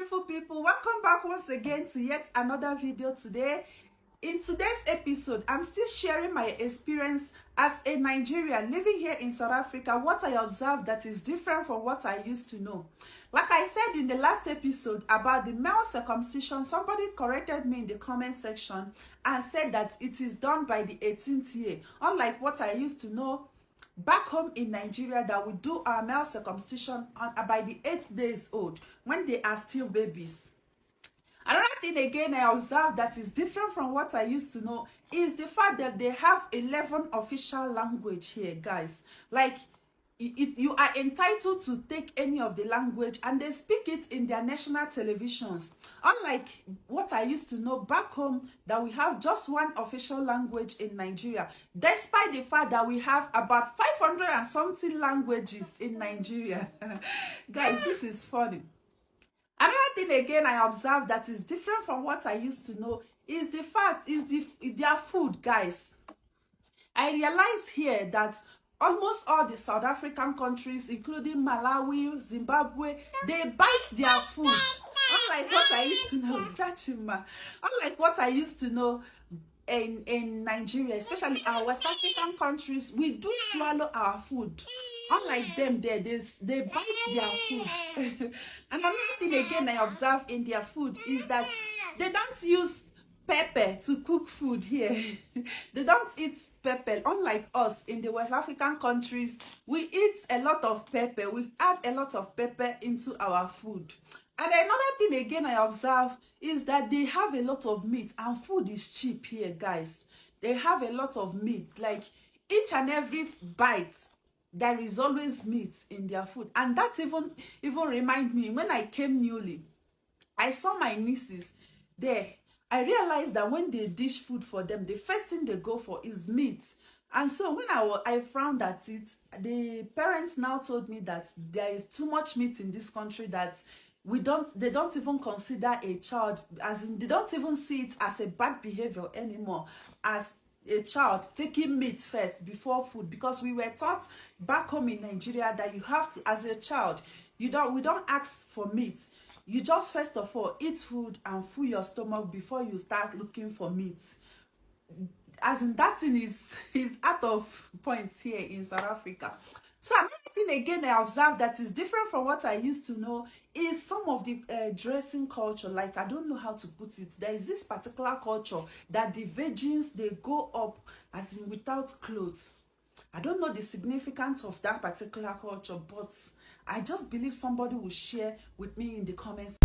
beautiful people, welcome back once again to yet another video today. In today's episode, I'm still sharing my experience as a Nigerian living here in South Africa, what I observed that is different from what I used to know. Like I said in the last episode about the male circumcision, somebody corrected me in the comment section and said that it is done by the 18th year, unlike what I used to know back home in Nigeria, that we do our male circumcision by the 8 days old when they are still babies. Another thing again I observed that is different from what I used to know is the fact that they have 11 official language here, guys. Like, you are entitled to take any of the language and they speak it in their national televisions. Unlike what I used to know back home, that we have just one official language in Nigeria, despite the fact that we have about 500 and something languages in Nigeria. Guys, this is funny. Another thing again I observed that is different from what I used to know is the fact is their food, guys. I realized here that almost all the South African countries, including Malawi, Zimbabwe, they bite their food. Unlike what I used to know, Jachima, unlike what I used to know in Nigeria, especially our West African countries, we do swallow our food. Unlike them, they bite their food. And another thing again I observe in their food is that they don't use pepper to cook food here. They don't eat pepper. Unlike us in the West African countries, we eat a lot of pepper. We add a lot of pepper into our food. And another thing again I observe is that they have a lot of meat, and food is cheap here, guys. They have a lot of meat. Like, each and every bite, there is always meat in their food. And that even remind me, when I came newly, I saw my nieces there. I realized that when they dish food for them, the first thing they go for is meat. And so when I frowned at it, the parents now told me that there is too much meat in this country, that they don't even consider a child, as in, they don't even see it as a bad behavior anymore, as a child taking meat first before food. Because we were taught back home in Nigeria that you have to, as a child, we don't ask for meat. You just first of all eat food and fill your stomach before you start looking for meat. As in, that thing is out of points here in South Africa. So another thing again I observed that is different from what I used to know is some of the dressing culture. Like, I don't know how to put it. There is this particular culture that the virgins, they go up as in without clothes. I don't know the significance of that particular culture, but I just believe somebody will share with me in the comments.